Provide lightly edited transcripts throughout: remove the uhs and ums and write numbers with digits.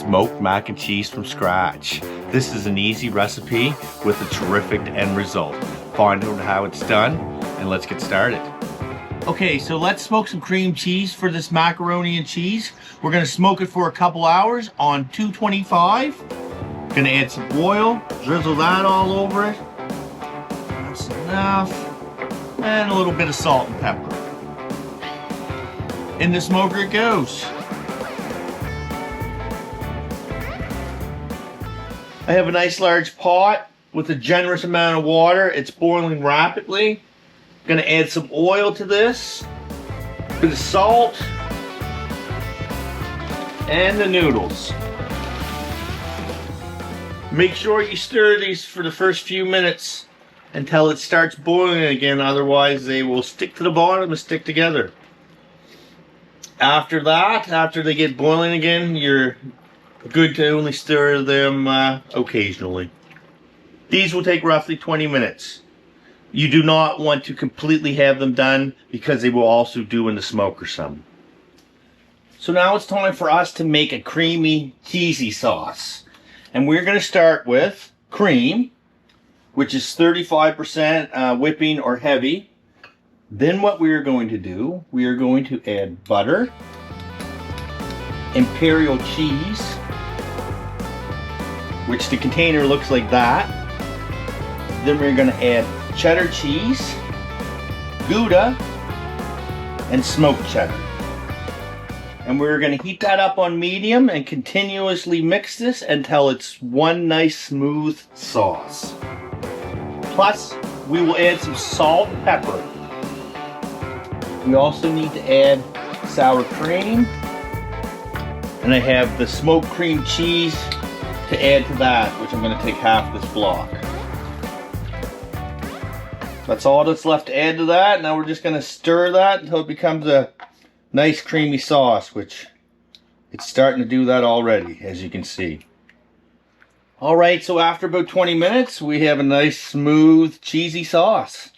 smoked mac and cheese from scratch. This is an easy recipe with a terrific end result. Find out how it's done and let's get started. Okay, so let's smoke some cream cheese for this macaroni and cheese. We're gonna smoke it for a couple hours on 225. Gonna add some oil, drizzle that all over it. That's enough. And a little bit of salt and pepper. In the smoker it goes. I have a nice large pot with a generous amount of water. It's boiling rapidly. Gonna add some oil to this, a bit of salt, and the noodles. Make sure you stir these for the first few minutes until it starts boiling again, otherwise they will stick to the bottom and stick together. After that, after they get boiling again, you're good to only stir them occasionally. These will take roughly 20 minutes. You do not want to completely have them done because they will also do in the smoker some. So now it's time for us to make a creamy, cheesy sauce. And we're going to start with cream, which is 35% whipping or heavy. Then what we are going to do, we are going to add butter, imperial cheese, which the container looks like that. Then we're going to add cheddar cheese, Gouda, and smoked cheddar. And we're going to heat that up on medium and continuously mix this until it's one nice smooth sauce. Plus, we will add some salt and pepper. We also need to add sour cream. And I have the smoked cream cheese to add to that, which I'm going to take half this block. That's all that's left to add to that. Now we're just going to stir that until it becomes a nice creamy sauce, which it's starting to do that already, as you can see. Alright, so after about 20 minutes, we have a nice smooth cheesy sauce.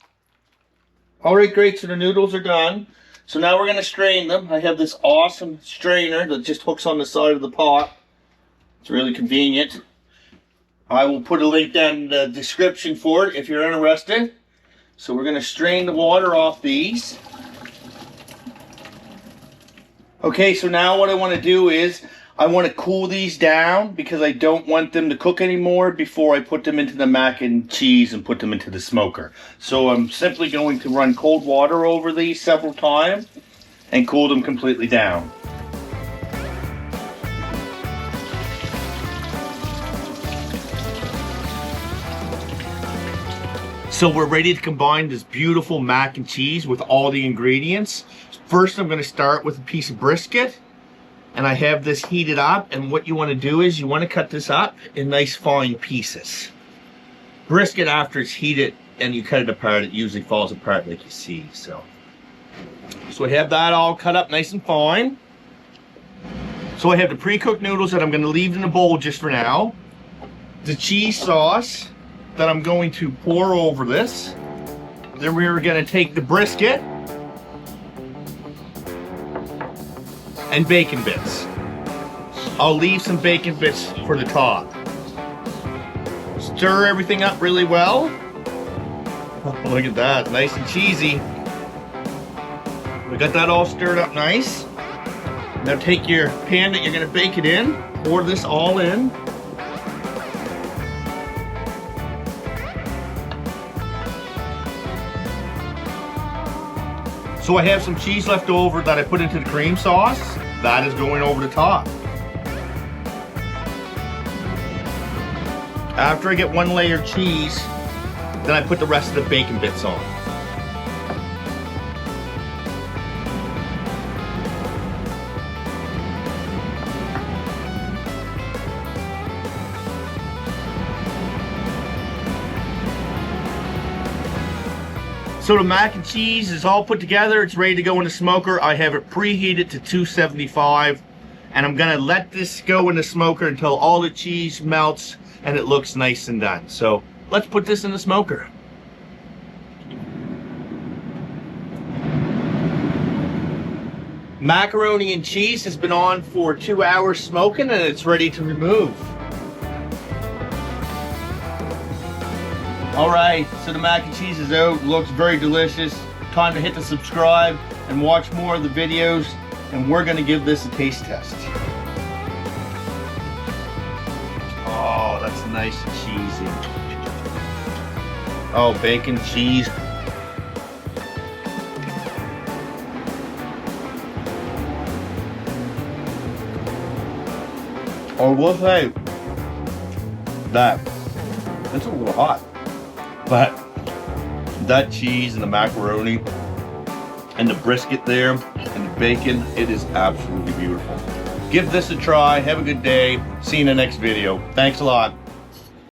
Alright, great, so the noodles are done. So now we're going to strain them. I have this awesome strainer that just hooks on the side of the pot. It's really convenient. I will put a link down in the description for it if you're interested. So we're going to strain the water off these. Okay, so now what I want to do is I want to cool these down because I don't want them to cook anymore before I put them into the mac and cheese and put them into the smoker. So I'm simply going to run cold water over these several times and cool them completely down. So we're ready to combine this beautiful mac and cheese with all the ingredients. First, I'm going to start with a piece of brisket. And I have this heated up. And what you want to do is you want to cut this up in nice fine pieces. Brisket, after it's heated and you cut it apart, it usually falls apart like you see. So I have that all cut up nice and fine. So I have the pre-cooked noodles that I'm going to leave in the bowl just for now. The cheese sauce that I'm going to pour over this. Then we're going to take the brisket and bacon bits. I'll leave some bacon bits for the top. Stir everything up really well. Oh, look at that, nice and cheesy. We got that all stirred up nice. Now take your pan that you're going to bake it in, pour this all in. So I have some cheese left over that I put into the cream sauce. That is going over the top. After I get one layer of cheese, then I put the rest of the bacon bits on. So the mac and cheese is all put together. It's ready to go in the smoker. I have it preheated to 275, and I'm gonna let this go in the smoker until all the cheese melts and it looks nice and done. So let's put this in the smoker. Macaroni and cheese has been on for 2 hours smoking and it's ready to remove. All right, so the mac and cheese is out, looks very delicious. Time to hit the subscribe and watch more of the videos, and we're gonna give this a taste test. Oh, that's nice and cheesy. Oh, bacon, cheese. I will say that it's a little hot, but that cheese and the macaroni and the brisket there and the bacon, it is absolutely beautiful. Give this a try. Have a good day. See you in the next video. Thanks a lot.